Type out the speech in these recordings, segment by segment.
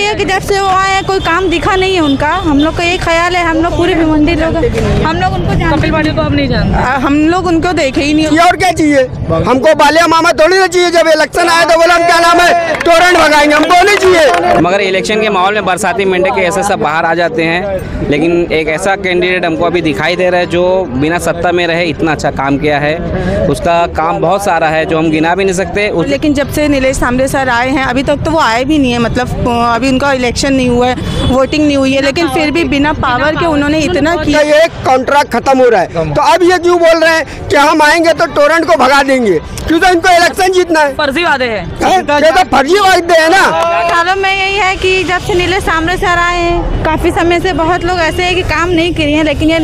है कि जब से वो आए कोई काम दिखा नहीं है उनका। हम लोग का ये ख्याल है, हम लोग पूरे भिवंडी लोग हम लोग उनको जानते। कपिल पाटिल को अब नहीं जानते, हम लोग उनको देखे ही नहीं। और क्या चाहिए हमको? बालिया मामा थोड़ी ना चाहिए। जब इलेक्शन आए तो बोला हम क्या नाम है तोरण भगाएंगे, हमको नहीं चाहिए। मगर इलेक्शन के माहौल में बरसाती मेंढक के ऐसे सब बाहर आ जाते हैं, लेकिन एक ऐसा कैंडिडेट हमको अभी दिखाई दे रहा है जो बिना सत्ता में रहे इतना अच्छा काम किया है। उसका काम बहुत सारा है जो हम गिना भी नहीं सकते। लेकिन जब से नीलेश सांबरे सर आए हैं अभी तक तो वो आए भी नहीं है, मतलब अभी उनका इलेक्शन नहीं हुआ है, वोटिंग नहीं हुई है, लेकिन फिर भी बिना पावर के उन्होंने इतना किया। ये कॉन्ट्रैक्ट खत्म हो रहा है तो अब ये क्यों बोल रहे हैं कि हम आएंगे तो टोरेंट को भगा देंगे? क्योंकि इनको इलेक्शन जीतना है। फर्जी वादे हैं, ये तो फर्जी वादे है ना। सालों में यही है कि जब से नीलेश सांबरे सर आए हैं काफी समय से बहुत लोग ऐसे हैं कि काम नहीं किए हैं, लेकिन ये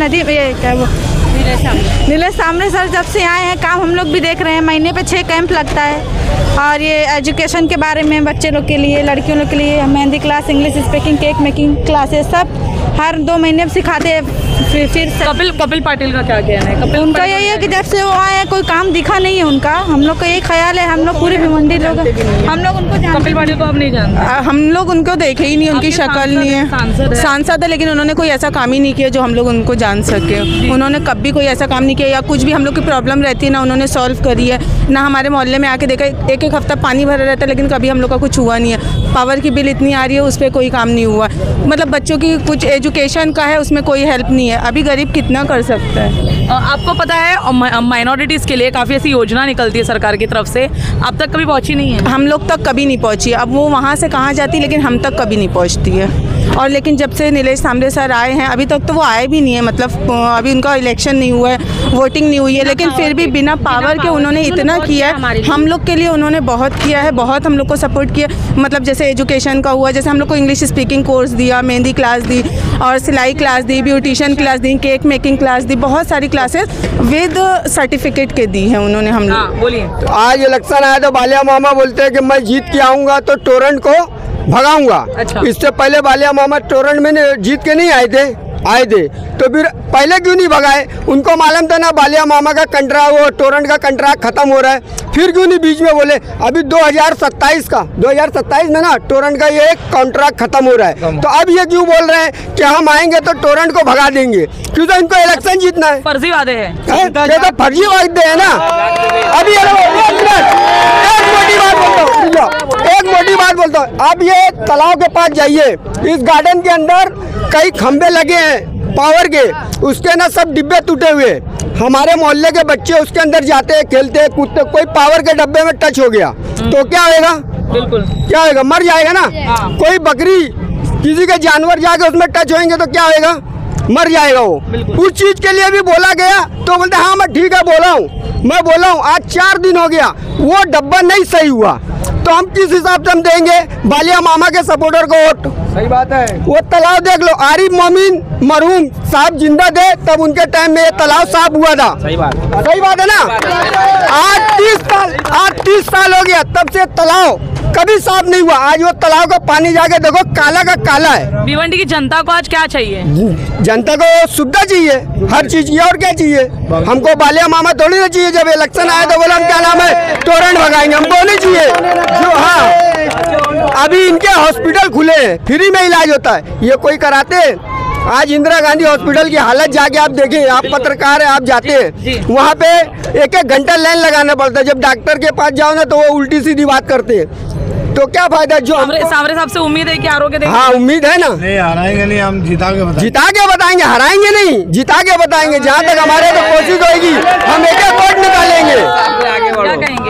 नीलेश सांबरे सर जब से आए हैं काम हम लोग भी देख रहे हैं। महीने पे 6 कैंप लगता है और ये एजुकेशन के बारे में बच्चे लोग के लिए, लड़कियों लोग के लिए mehndi class, English speaking, cake making classes सब हर 2 महीने में सिखाते हैं। फिर कपिल पाटिल का क्या कहना है? उनका यही है कि जब से वो आए कोई काम दिखा नहीं है उनका। हम लोग का ये ख्याल है, हम लोग पूरे भिवंडी लोग हम लोग उनको जानते। कपिल पाटिल को अब नहीं जानते, हम लोग उनको देखे ही नहीं, उनकी शक्ल नहीं है। सांसद है लेकिन उन्होंने कोई ऐसा काम ही नहीं किया जो हम लोग उनको जान सके। उन्होंने कभी कोई ऐसा काम नहीं किया या कुछ भी हम लोग की प्रॉब्लम रहती है ना उन्होंने सॉल्व करी है, ना हमारे मोहल्ले में आके देखा। एक हफ्ता पानी भरा रहता है लेकिन कभी हम लोग का कुछ हुआ नहीं है। पावर की बिल इतनी आ रही है उस पर कोई काम नहीं हुआ। मतलब बच्चों की कुछ एजुकेशन का है उसमें कोई हेल्प नहीं है। अभी गरीब कितना कर सकता है? आपको पता है माइनॉरिटीज़ के लिए काफ़ी ऐसी योजना निकलती है सरकार की तरफ से, अब तक कभी पहुंची नहीं है। हम लोग तक कभी नहीं पहुंची। अब वो वहाँ से कहाँ जाती लेकिन हम तक कभी नहीं पहुंचती है। और लेकिन जब से नीलेश सांबरे सर आए हैं अभी तक तो वो आए भी नहीं है, मतलब अभी उनका इलेक्शन नहीं हुआ है, वोटिंग नहीं हुई है, लेकिन फिर भी बिना पावर के उन्होंने इतना किया है। हम लोग के लिए उन्होंने बहुत किया है, बहुत हम लोग को सपोर्ट किया। मतलब जैसे एजुकेशन का हुआ, जैसे हम लोग को इंग्लिश स्पीकिंग कोर्स दिया, मेहंदी क्लास दी और सिलाई क्लास दी, ब्यूटिशियन क्लास दी, केक मेकिंग क्लास दी, बहुत सारी क्लासेस विद सर्टिफिकेट के दी हैं उन्होंने हम लोग। बोलिए। आज इलेक्शन आया तो बालिया मामा बोलते हैं कि मैं जीत के आऊँगा तो टोरेंट को भगाऊंगा। अच्छा। इससे पहले बालिया मामा टोरेंट में जीत के नहीं आए थे तो फिर पहले क्यों नहीं भगाए? उनको मालूम था ना बालिया मामा का कंट्रैक्ट, वो टोरेंट का कंट्रैक्ट खत्म हो रहा है, फिर क्यों नहीं बीच में बोले? अभी 2027 में ना टोरेंट का ये कॉन्ट्रैक्ट खत्म हो रहा है तो अब ये क्यों बोल रहे हैं कि हम आएंगे तो टोरेंट को भगा देंगे? क्योंकि इनको इलेक्शन जीतना है। फर्जी वादे हैं, ये तो फर्जी वादे है ना। अभी एक मोटी बात बोलता हूँ। अब ये तालाब के पास जाइए, इस गार्डन के अंदर कई खंबे लगे हैं पावर के, उसके ना सब डिब्बे टूटे हुए। हमारे मोहल्ले के बच्चे उसके अंदर जाते हैं, खेलते हैं, कूदते। कोई पावर के डब्बे में टच हो गया तो क्या होगा? बिल्कुल क्या होगा? मर जाएगा ना। कोई बकरी, किसी के जानवर जाके उसमें टच होंगे तो क्या होगा? मर जाएगा वो। उस चीज के लिए भी बोला गया तो बोलते हाँ मैं ठीक है बोला हूँ। आज 4 दिन हो गया वो डब्बा नहीं सही हुआ तो हम किस हिसाब से हम देंगे बालिया मामा के सपोर्टर को वोट? सही बात है। वो तालाब देख लो, आरिफ मोमिन मरहूम साहब जिंदा थे तब उनके टाइम में ये तालाब साफ हुआ था। सही बात है ना। आज 30 साल हो गया तब से तालाब कभी साफ नहीं हुआ। आज वो तालाब का पानी जाके देखो काला का काला है। भिवंडी की जनता को आज क्या चाहिए? जनता को सुविधा चाहिए, हर चीज की। और क्या चाहिए हमको? बालिया मामा थोड़ी ना चाहिए। जब इलेक्शन आए तो बोला हम क्या नाम है टोरेंट भगाएंगे, हमको नहीं चाहिए। जो हाँ अभी इनके हॉस्पिटल खुले हैं, फ्री में इलाज होता है, ये कोई कराते हैं? आज इंदिरा गांधी हॉस्पिटल की हालत जाके आप देखें, आप पत्रकार हैं, आप जाते हैं वहाँ पे 1-1 घंटा लाइन लगाना पड़ता है। जब डॉक्टर के पास जाओ ना तो वो उल्टी सीधी बात करते हैं तो क्या फायदा? जो सांवरे साहब से उम्मीद है कि आरोग्य देंगे? हाँ उम्मीद है ना। नहीं हराएंगे नहीं, हम जिता के बताएंगे, हराएंगे नहीं, जिता के बताएंगे। जहाँ तक हमारे तो कोशिश होगी हम एक वोट निकालेंगे।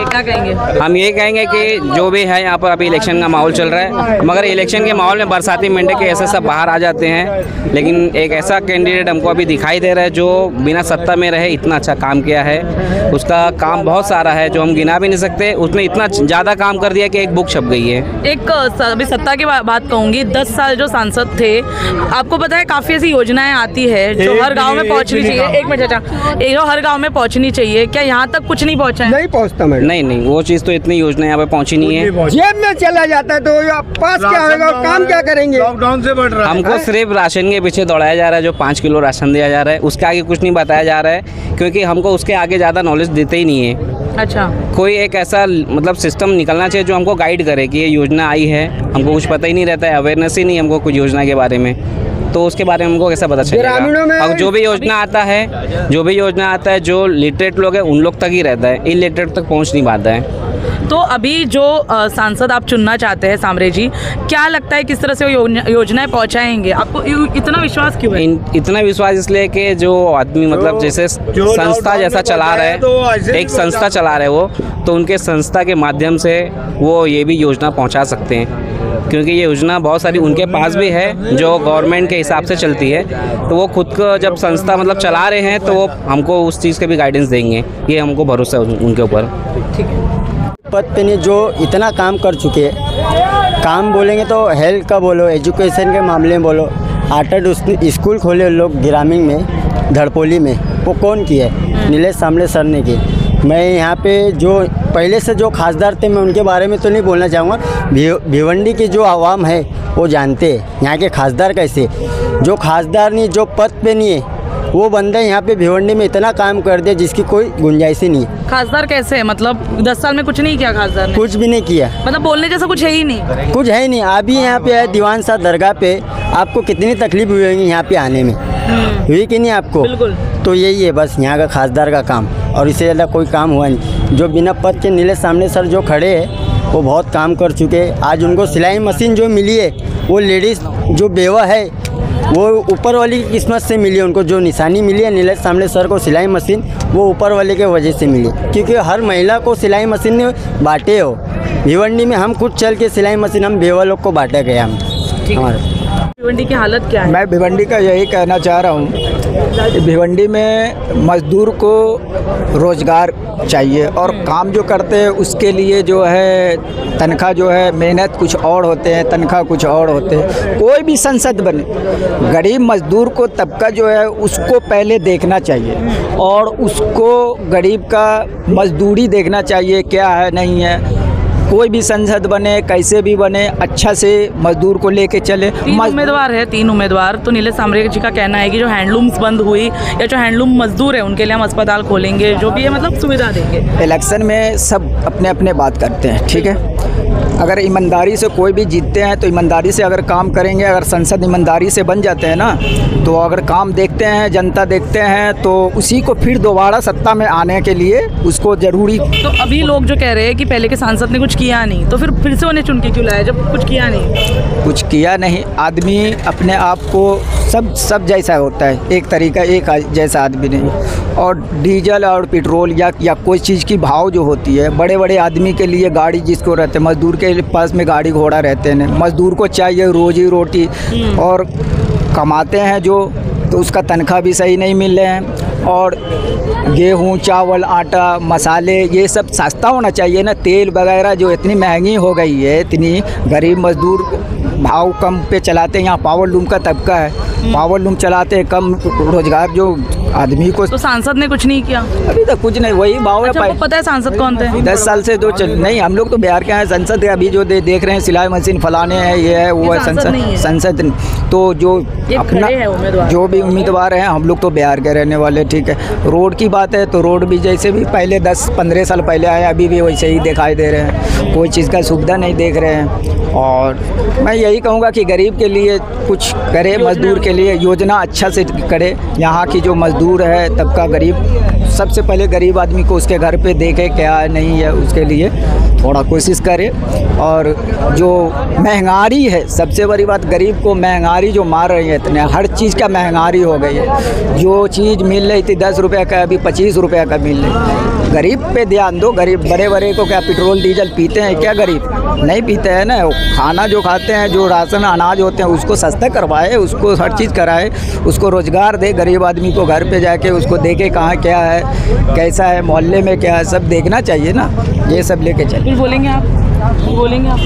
क्या कहेंगे? हम ये कहेंगे कि जो भी है यहाँ पर अभी इलेक्शन का माहौल चल रहा है, मगर इलेक्शन के माहौल में बरसाती मेंढक के ऐसे सब बाहर आ जाते हैं, लेकिन एक ऐसा कैंडिडेट हमको अभी दिखाई दे रहा है जो बिना सत्ता में रहे इतना अच्छा काम किया है। उसका काम बहुत सारा है जो हम गिना भी नहीं सकते। उसने इतना ज़्यादा काम कर दिया कि एक बुक छप गई है। एक अभी सत्ता की बात कहूँगी, 10 साल जो सांसद थे, आपको पता है काफ़ी ऐसी योजनाएं आती है जो हर गाँव में पहुँचनी चाहिए। एक मिनट चाचा, जो हर गाँव में पहुँचनी चाहिए, क्या यहाँ तक कुछ नहीं पहुँचा है? नहीं पहुँचता मैडम। नहीं वो चीज़ तो इतनी योजना यहाँ पे पहुँची नहीं है। जेब में चला जाता है तो पास क्या होगा? काम क्या करेंगे? लॉकडाउन से बढ़ रहा है। हमको सिर्फ राशन के पीछे दौड़ाया जा रहा है। जो 5 किलो राशन दिया जा रहा है उसके आगे कुछ नहीं बताया जा रहा है, क्योंकि हमको उसके आगे ज़्यादा नॉलेज देते ही नहीं है। अच्छा, कोई एक ऐसा मतलब सिस्टम निकलना चाहिए जो हमको गाइड करे कि ये योजना आई है, हमको कुछ पता ही नहीं रहता है, अवेयरनेस ही नहीं हमको कुछ योजना के बारे में, तो उसके बारे में हमको कैसा पता चलेगा। और जो भी योजना आता है जो लिटरेट लोग हैं उन लोग तक ही रहता है, इलिटरेट तक पहुंच नहीं पाता है। तो अभी जो सांसद आप चुनना चाहते हैं सामरे जी, क्या लगता है किस तरह से वो योजनाएं पहुंचाएंगे? आपको इतना विश्वास क्यों है? इतना विश्वास इसलिए कि जो आदमी मतलब जैसे संस्था जैसा चला रहा है, एक संस्था चला रहे वो, तो उनके संस्था के माध्यम से वो ये भी योजना पहुंचा सकते हैं, क्योंकि ये योजना बहुत सारी उनके पास भी है जो गवर्नमेंट के हिसाब से चलती है, तो वो खुद को जब संस्था मतलब चला रहे हैं तो वो हमको उस चीज़ के भी गाइडेंस देंगे, ये हमको भरोसा है उनके ऊपर। ठीक है। पद पे नहीं जो इतना काम कर चुके हैं, काम बोलेंगे तो हेल्थ का बोलो, एजुकेशन के मामले में बोलो, आर्ट स्कूल खोले लोग ग्रामीण में, धड़पोली में, वो कौन किया है? नीलेश सांबले सर ने की। मैं यहाँ पे जो पहले से जो खासदार थे मैं उनके बारे में तो नहीं बोलना चाहूँगा, भिवंडी की जो आवाम है वो जानते हैं यहाँ के खासदार कैसे, जो खासदार नहीं, जो पद पे नहीं है वो बंदा यहाँ पे भिवंडी में इतना काम कर दिया जिसकी कोई गुंजाइश ही नहीं है। खासदार कैसे है? मतलब 10 साल में कुछ नहीं किया खासदार ने? कुछ भी नहीं किया, मतलब बोलने जैसा कुछ है ही नहीं, कुछ है ही नहीं। अभी यहाँ पे है दीवान साहब दरगाह पे, आपको कितनी तकलीफ हुई होगी यहाँ पे आने में, हुई कि नहीं आपको? बिल्कुल। तो यही है बस यहाँ का खासदार का काम, और इससे ज़्यादा कोई काम हुआ नहीं। जो बिना पद के नीलेश सांबले सर जो खड़े हैं वो बहुत काम कर चुके हैं। आज उनको सिलाई मशीन जो मिली है वो लेडीज़ जो बेवा है वो ऊपर वाली की किस्मत से मिली है। उनको जो निशानी मिली है नीलेश सांबले सर को सिलाई मशीन, वो ऊपर वाले के वजह से मिली, क्योंकि हर महिला को सिलाई मशीन ने बांटे हो। भिवंडी में हम खुद चल के सिलाई मशीन हम बेवा लोग को बांटा गया हम। भिवंडी की हालत क्या है? मैं भिवंडी का यही कहना चाह रहा हूँ कि भिवंडी में मज़दूर को रोज़गार चाहिए, और काम जो करते हैं उसके लिए जो है तनख्वाह जो है, मेहनत कुछ और होते हैं, तनख्वाह कुछ और होते हैं। कोई भी संसद बने, गरीब मज़दूर को तबका जो है उसको पहले देखना चाहिए, और उसको गरीब का मज़दूरी देखना चाहिए क्या है नहीं है। कोई भी संसद बने, कैसे भी बने, अच्छा से मजदूर को लेके चले। 3 उम्मीदवार है, 3 उम्मीदवार। तो नीलेश सांबले जी का कहना है कि जो हैंडलूम्स बंद हुई या जो हैंडलूम मजदूर है उनके लिए हम अस्पताल खोलेंगे, जो भी है मतलब सुविधा देंगे। इलेक्शन में सब अपने अपने बात करते हैं, ठीक है। अगर ईमानदारी से कोई भी जीतते हैं तो ईमानदारी से अगर काम करेंगे, अगर संसद ईमानदारी से बन जाते हैं ना, तो अगर काम देखते हैं, जनता देखते हैं, तो उसी को फिर दोबारा सत्ता में आने के लिए उसको ज़रूरी। तो अभी लोग जो कह रहे हैं कि पहले के सांसद ने कुछ किया नहीं, तो फिर से उन्हें चुन के क्यों लाया जब कुछ किया नहीं? कुछ किया नहीं। आदमी अपने आप को सब जैसा होता है, एक तरीका एक जैसा आदमी नहीं। और डीजल और पेट्रोल या कोई चीज़ की भाव जो होती है, बड़े बड़े आदमी के लिए गाड़ी जिसको रहते हैं, मज़दूर के पास में गाड़ी घोड़ा रहते हैं, मज़दूर को चाहिए रोजी रोटी, और कमाते हैं जो, तो उसका तनख्वाह भी सही नहीं मिल रहे हैं। और गेहूँ, चावल, आटा, मसाले ये सब सस्ता होना चाहिए ना। तेल वगैरह जो इतनी महंगी हो गई है, इतनी गरीब मज़दूर भाव कम पे चलाते हैं। यहाँ पावर लूम का तबका है, पावर लूम चलाते हैं, कम रोजगार जो आदमी को। तो सांसद ने कुछ नहीं किया अभी तक? कुछ नहीं, वही भाव अच्छा, है। पता है सांसद कौन थे? 10 साल से नहीं, हम लोग तो बिहार के हैं। संसद अभी जो देख रहे हैं सिलाई मशीन फलाने हैं, ये है वो है। संसद तो जो अपना जो भी उम्मीदवार हैं, हम लोग तो बिहार के रहने वाले, ठीक है। रोड की बात है तो रोड भी जैसे भी पहले 10-15 साल पहले आए, अभी भी वैसे ही दिखाई दे रहे हैं। कोई चीज़ का सुविधा नहीं देख रहे हैं। और मैं यही कहूँगा कि गरीब के लिए कुछ करे, मज़दूर के लिए योजना अच्छा से करे। यहाँ की जो मज़दूर है तबका गरीब, सबसे पहले गरीब आदमी को उसके घर पे देखे क्या नहीं है, उसके लिए थोड़ा कोशिश करे। और जो महंगाई है, सबसे बड़ी बात, गरीब को महंगाई जो मार रही है, इतने हर चीज़ का महंगाई हो गई है। जो चीज़ मिल रही थी 10 रुपये का, अभी 25 रुपये का मिल रही। गरीब पे ध्यान दो। गरीब बड़े को क्या पेट्रोल डीजल पीते हैं क्या? गरीब नहीं पीते हैं ना। खाना जो खाते हैं, जो राशन अनाज होते हैं, उसको सस्ता करवाए, उसको हर चीज़ कराए, उसको रोज़गार दे। गरीब आदमी को घर पे जाके उसको देखे कहाँ क्या है, कैसा है, मोहल्ले में क्या है, सब देखना चाहिए ना। ये सब लेके चले। बोलेंगे आप? बोलेंगे आप?